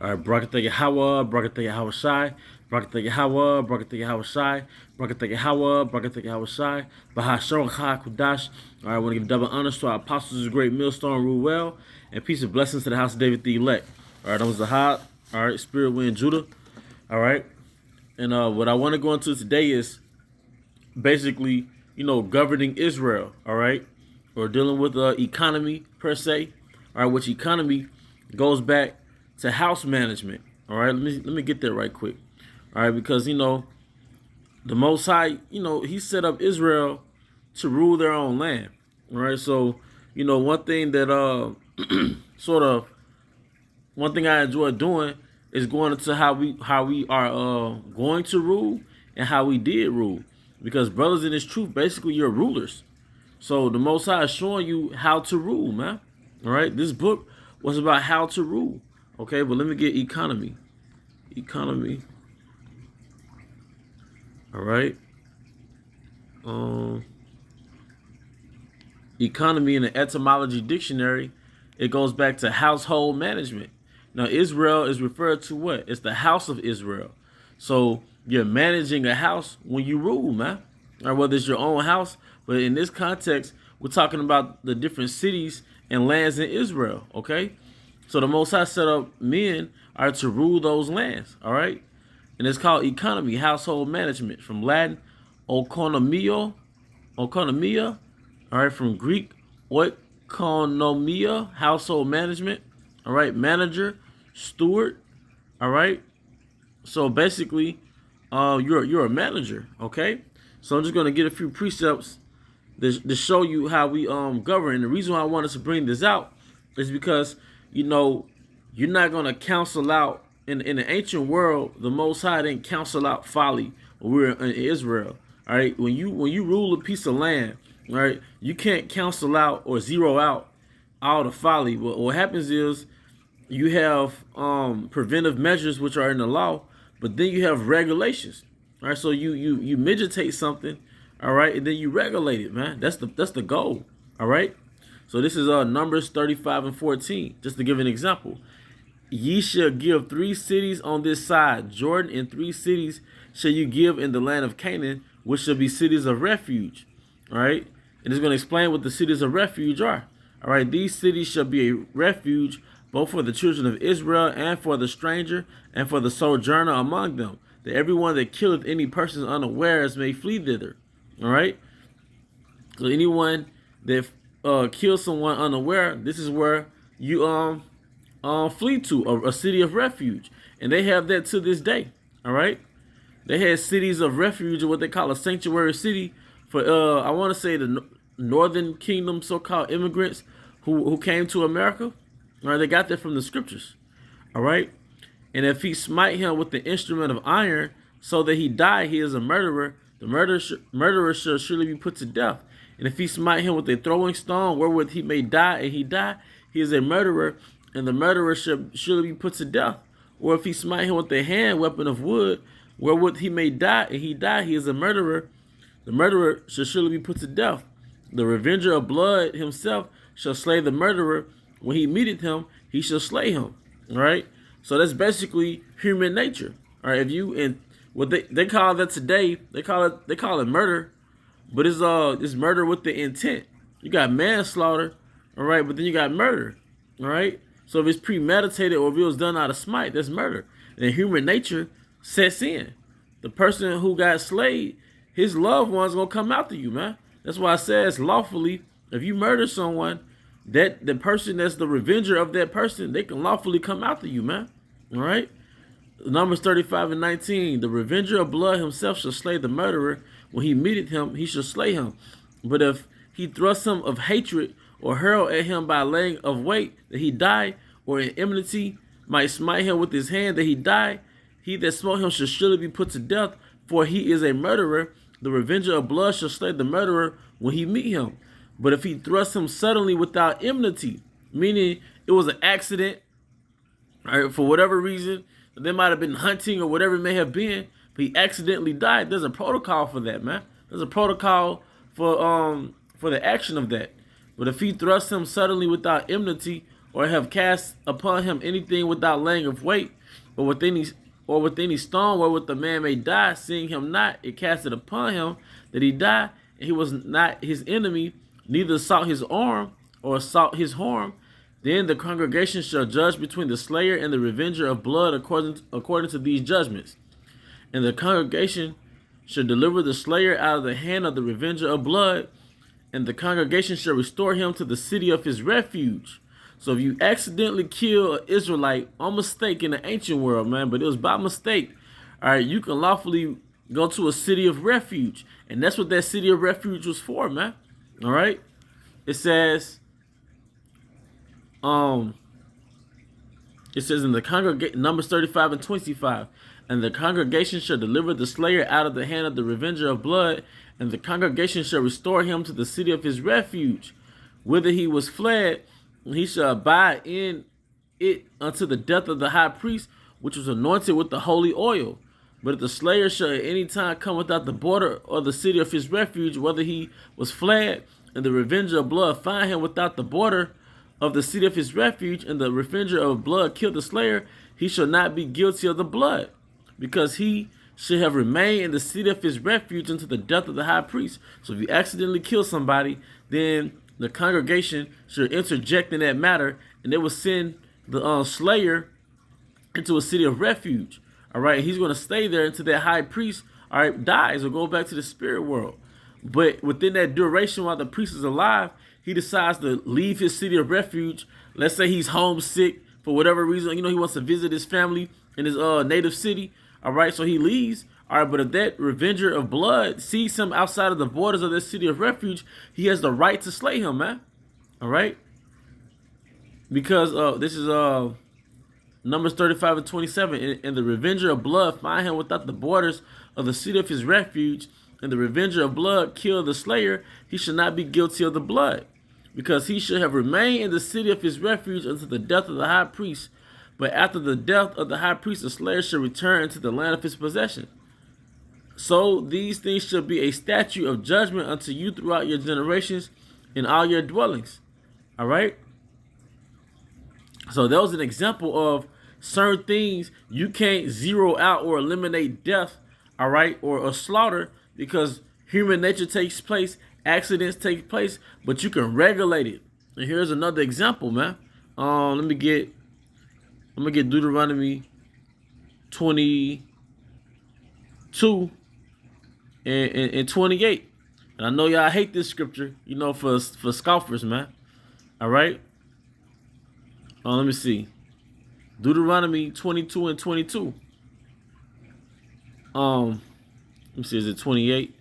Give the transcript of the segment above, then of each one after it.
All right, Barakatah Yahweh, Barakatah Yahweh Shai, Barakatah Yahweh, Barakatah Yahweh Shai, Barakatah Yahweh, Barakatah Yahweh Shai, Bahashar Chai Kudash. All right, I want to give double honors to our apostles, great millstone, rule well, and peace and blessings to the house of David the elect. All right, that was the hot. All right, Spirit Wind Judah. All right, and what I want to go into today is basically, governing Israel. All right, or dealing with economy per se. All right, which economy goes back to house management. All right, let me get that right quick. All right, because the Most High, He set up Israel to rule their own land. All right, so one thing that sort of one thing I enjoy doing is going into how we are going to rule and how we did rule. Because brothers in this truth, basically you're rulers. So the Most High is showing you how to rule, man. All right, this book was about how to rule. Okay, but let me get economy. Economy. All right. Economy in the etymology dictionary, it goes back to household management. Now, Israel is referred to what? It's the house of Israel. So you're managing a house when you rule, man. Or whether it's your own house, but in this context, we're talking about the different cities and lands in Israel. Okay, so the Most High set up men are to rule those lands. All right, and it's called economy, household management, from Latin, oikonomia, oikonomia. All right, from Greek, oikonomia, household management. All right, manager, steward. All right, so basically, you're a manager. Okay, so I'm just gonna get a few precepts to show you how we govern. And the reason why I wanted to bring this out is because you're not gonna counsel out in the ancient world. The Most High didn't counsel out folly when we were in Israel. All right, when you rule a piece of land, all right, you can't counsel out or zero out all the folly. What happens is you have preventive measures which are in the law, but then you have regulations. All right, so you meditate something, all right, and then you regulate it, man. That's the goal. All right. So this is Numbers 35 and 14, just to give an example. Ye shall give 3 cities on this side Jordan, and 3 cities shall you give in the land of Canaan, which shall be cities of refuge. All right, and it's going to explain what the cities of refuge are. All right, these cities shall be a refuge both for the children of Israel and for the stranger and for the sojourner among them, that everyone that killeth any person unawares may flee thither. All right, so anyone that kills someone unaware, this is where you flee to a city of refuge, and they have that to this day. All right, they had cities of refuge, or what they call a sanctuary city for I want to say the Northern Kingdom, so-called immigrants who came to America. All right, they got that from the scriptures. All right, and if he smite him with the instrument of iron, so that he die, he is a murderer. The murderer shall surely be put to death. And if he smite him with a throwing stone, wherewith he may die, and he die, he is a murderer, and the murderer shall surely be put to death. Or if he smite him with a hand weapon of wood, wherewith he may die, and he die, he is a murderer. The murderer shall surely be put to death. The revenger of blood himself shall slay the murderer. When he meeteth him, he shall slay him. All right. So that's basically human nature. All right. If you and what they call that today, they call it murder, but it's murder with the intent. You got manslaughter, all right, but then you got murder, all right. So if it's premeditated or if it was done out of spite, that's murder. And human nature sets in. The person who got slayed, his loved one's gonna come after you, man. That's why it says lawfully. If you murder someone, that the person that's the revenger of that person, they can lawfully come after you, man. All right. Numbers 35 and 19. The revenger of blood himself shall slay the murderer. When he meeteth him, he shall slay him. But if he thrust him of hatred, or hurl at him by laying of weight, that he die, or in enmity might smite him with his hand, that he die, he that smote him shall surely be put to death, for he is a murderer. The revenger of blood shall slay the murderer when he meet him. But if he thrust him suddenly without enmity, meaning it was an accident, all right, for whatever reason, they might have been hunting or whatever it may have been, but he accidentally died. There's a protocol for that, man. There's a protocol for the action of that. But if he thrusts him suddenly without enmity, or have cast upon him anything without laying of weight, or with any stone wherewith the man may die, seeing him not, it cast it upon him that he die, and he was not his enemy, neither sought his arm or sought his harm, then the congregation shall judge between the slayer and the revenger of blood according to these judgments. And the congregation shall deliver the slayer out of the hand of the revenger of blood, and the congregation shall restore him to the city of his refuge. So if you accidentally kill an Israelite on mistake in the ancient world, man, but it was by mistake, all right, you can lawfully go to a city of refuge. And that's what that city of refuge was for, man. All right. It says in the congregation, Numbers 35 and 25, and the congregation shall deliver the slayer out of the hand of the revenger of blood, and the congregation shall restore him to the city of his refuge, whither he was fled, and he shall abide in it unto the death of the high priest, which was anointed with the holy oil. But if the slayer shall at any time come without the border or the city of his refuge, whether he was fled, and the revenger of blood find him without the border of the city of his refuge, and the revenger of blood kill the slayer, he shall not be guilty of the blood, because he should have remained in the city of his refuge until the death of the high priest. So if you accidentally kill somebody, then the congregation should interject in that matter, and they will send the slayer into a city of refuge. All right, he's going to stay there until that high priest, all right, dies or go back to the spirit world. But within that duration, while the priest is alive, he decides to leave his city of refuge. Let's say he's homesick for whatever reason. He wants to visit his family in his native city. All right, so he leaves. All right, but if that revenger of blood sees him outside of the borders of this city of refuge, he has the right to slay him, man. All right, because this is Numbers 35 and 27, and the revenger of blood find him without the borders of the city of his refuge, and the revenger of blood kill the slayer, he shall not be guilty of the blood, because he should have remained in the city of his refuge until the death of the high priest. But after the death of the high priest, the slayer shall return to the land of his possession. So these things shall be a statute of judgment unto you throughout your generations in all your dwellings. All right? So that was an example of certain things you can't zero out or eliminate death, all right, or slaughter, because human nature takes place, accidents take place, but you can regulate it. And here's another example, man. I'm gonna get Deuteronomy 22 and 28. And I know y'all hate this scripture, for scoffers, man. All right. Let me see. Deuteronomy 22 and 22. Let me see, is it 28?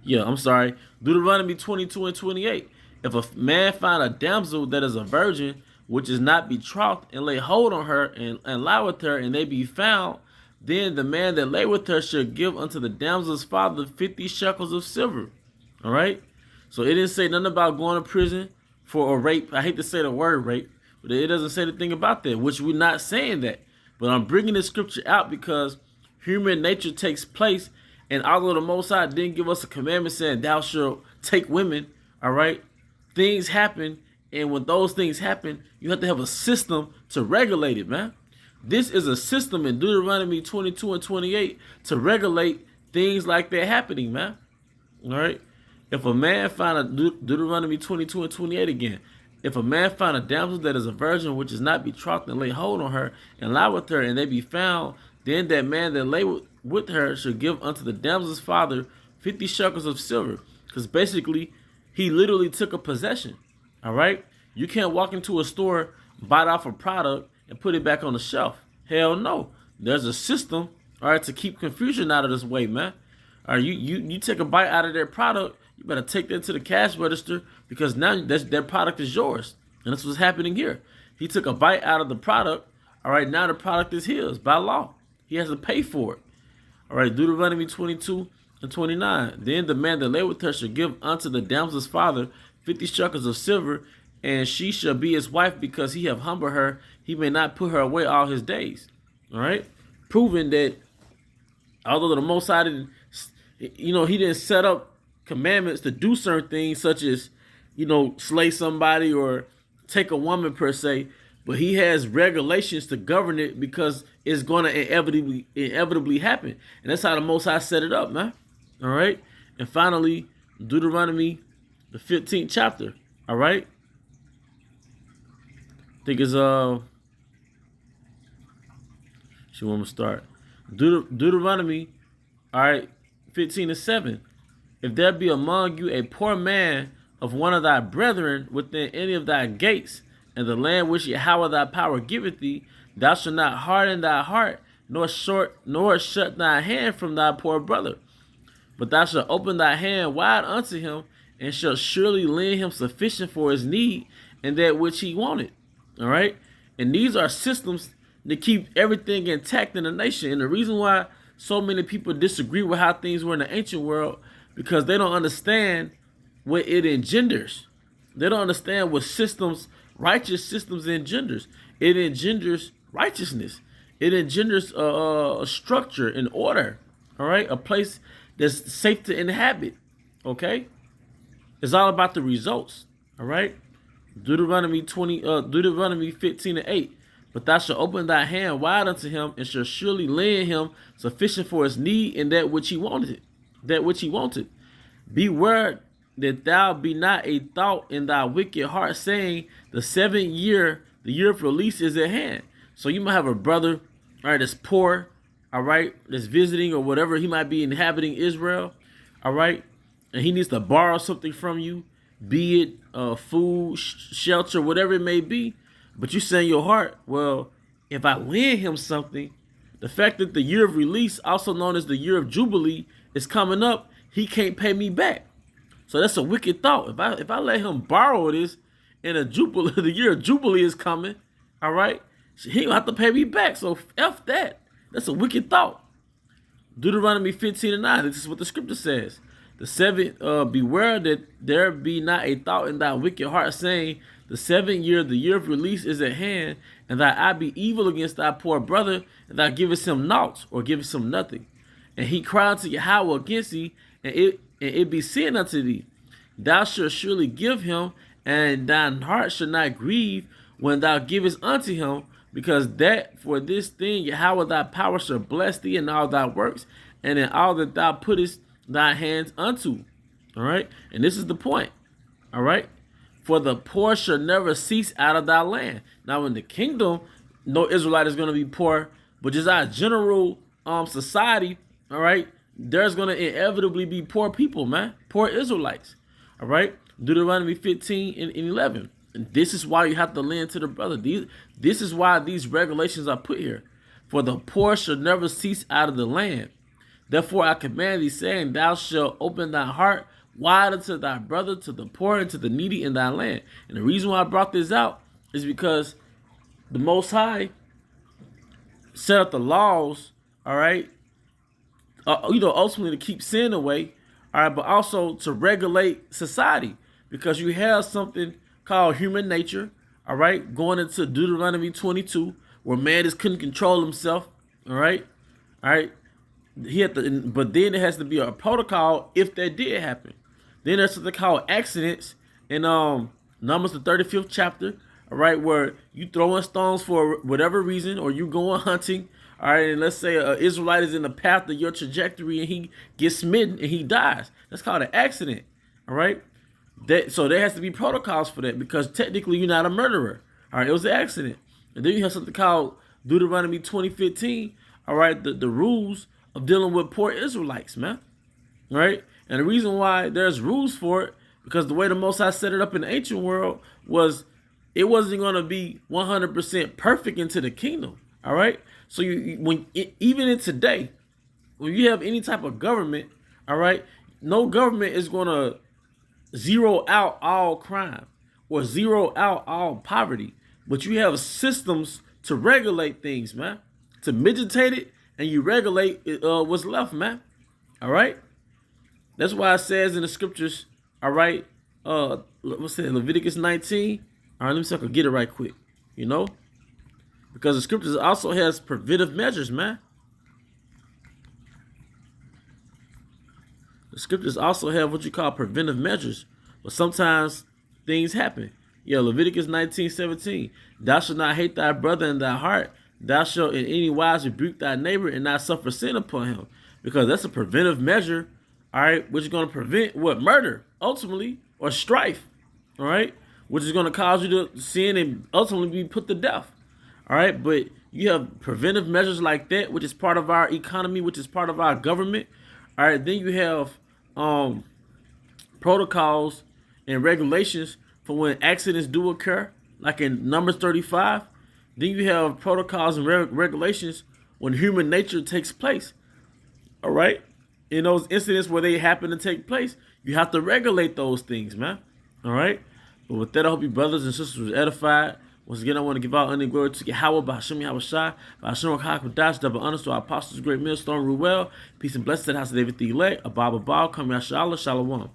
Yeah, I'm sorry. Deuteronomy 22 and 28. If a man find a damsel that is a virgin, which is not betrothed, and lay hold on her and lie with her, and they be found, then the man that lay with her shall give unto the damsel's father 50 shekels of silver. All right? So it didn't say nothing about going to prison for a rape. I hate to say the word rape, but it doesn't say anything about that, which we're not saying that. But I'm bringing this scripture out because human nature takes place, and although the Most High didn't give us a commandment saying thou shalt take women, all right, things happen, and when those things happen, you have to have a system to regulate it, man. This is a system in Deuteronomy 22 and 28 to regulate things like that happening, man. All right. If a man find a Deuteronomy 22 and 28 again, if a man find a damsel that is a virgin, which is not betrothed, and lay hold on her and lie with her, and they be found, then that man that lay with her should give unto the damsel's father 50 shekels of silver. Because basically, he literally took a possession. All right? You can't walk into a store, bite off a product, and put it back on the shelf. Hell no. There's a system, all right, to keep confusion out of this way, man. All right, you take a bite out of their product, you better take that to the cash register, because now that product is yours. And that's what's happening here. He took a bite out of the product. All right, now the product is his by law. He has to pay for it. All right, Deuteronomy 22 and 29. Then the man that lay with her shall give unto the damsel's father 50 shekels of silver, and she shall be his wife, because he have humbled her. He may not put her away all his days. All right, proving that although the Most High didn't, he didn't set up commandments to do certain things, such as, slay somebody or take a woman per se, but he has regulations to govern it because it's going to inevitably happen. And that's how the Most High set it up, man. All right. And finally, Deuteronomy, the 15th chapter. All right. I think it's she want to start Deuteronomy. All right, 15:7. If there be among you a poor man of one of thy brethren within any of thy gates, and the land which Yahweh thy power giveth thee, thou shalt not harden thy heart, nor shut thy hand from thy poor brother, but thou shalt open thy hand wide unto him, and shalt surely lend him sufficient for his need and that which he wanted. All right, and these are systems to keep everything intact in the nation. And the reason why so many people disagree with how things were in the ancient world, because they don't understand what it engenders. They don't understand what righteous systems engenders. It engenders righteousness. It engenders a structure and order. All right, a place that's safe to inhabit. Okay, it's all about the results. All right, Deuteronomy 15:8. But thou shalt open thy hand wide unto him, and shall surely lend him sufficient for his need and that which he wanted. Beware that thou be not a thought in thy wicked heart, saying, the year of release is at hand. So you might have a brother, all right, that's poor, all right, that's visiting or whatever. He might be inhabiting Israel, all right, and he needs to borrow something from you, be it food, shelter, whatever it may be. But you say in your heart, well, if I lend him something, the fact that the year of release, also known as the year of Jubilee, is coming up, he can't pay me back. So that's a wicked thought. If I let him borrow this, and the year of Jubilee is coming, all right, he don't have to pay me back. So F that. That's a wicked thought. Deuteronomy 15:9. This is what the scripture says. The seventh, beware that there be not a thought in thy wicked heart, saying, the 7th year, the year of release is at hand, and thy eye be evil against thy poor brother, and thou givest him naught, or givest him nothing. And he cried unto Yahweh against thee, and it be said unto thee, thou shalt surely give him, and thine heart shall not grieve when thou givest unto him, because that for this thing Yahweh thy power shall bless thee in all thy works, and in all that thou puttest thy hands unto. All right, and this is the point. All right, for the poor shall never cease out of thy land. Now in the kingdom, no Israelite is going to be poor, but just our general society, all right, there's going to inevitably be poor people, man, poor Israelites. All right, Deuteronomy 15:11. And this is why you have to lend to the brother. This is why these regulations are put here. For the poor shall never cease out of the land. Therefore I command thee, saying, thou shalt open thy heart wide unto thy brother, to the poor, and to the needy in thy land. And the reason why I brought this out is because the Most High set up the laws, all right, ultimately to keep sin away, all right, but also to regulate society, because you have something called human nature, all right, going into Deuteronomy 22, where man just couldn't control himself, all right, but then there has to be a protocol if that did happen. Then there's something called accidents in Numbers the 35th chapter, all right, where you throwing stones for whatever reason, or you going hunting, all right, and let's say an Israelite is in the path of your trajectory and he gets smitten and he dies. That's called an accident, all right. So there has to be protocols for that, because technically you're not a murderer, all right. It was an accident. And then you have something called Deuteronomy 20:15, all right, the rules of dealing with poor Israelites, man. All right? And the reason why there's rules for it, because the way the Most High set it up in the ancient world was it wasn't going to be 100% perfect into the kingdom. All right? So even in today, when you have any type of government, all right, no government is going to zero out all crime or zero out all poverty, but you have systems to regulate things, man, to mitigate it, and you regulate what's left, man. All right. That's why it says in the scriptures, all right, what's it, Leviticus 19? All right, let me see if I can get it right quick, because the scriptures also has preventive measures, man. The scriptures also have what you call preventive measures, but sometimes things happen. Yeah, Leviticus 19:17. Thou shalt not hate thy brother in thy heart. Thou shalt in any wise rebuke thy neighbor and not suffer sin upon him. Because that's a preventive measure, all right, which is going to prevent what? Murder, ultimately, or strife, all right, which is going to cause you to sin and ultimately be put to death. All right, but you have preventive measures like that, which is part of our economy, which is part of our government. All right, then you have protocols and regulations for when accidents do occur, like in Numbers 35. Then you have protocols and regulations when human nature takes place. All right, in those incidents where they happen to take place, you have to regulate those things, man. All right, but with that, I hope you brothers and sisters was edified. Once again, I want to give out honor and glory to Yahweh, by Hashem Yahweh Shai, by Hashem HaKadosh, double honors to our apostles, great millstone, Ruel. Peace and blessings to the house of David the elect, Abba, Come Yashala, Shalom.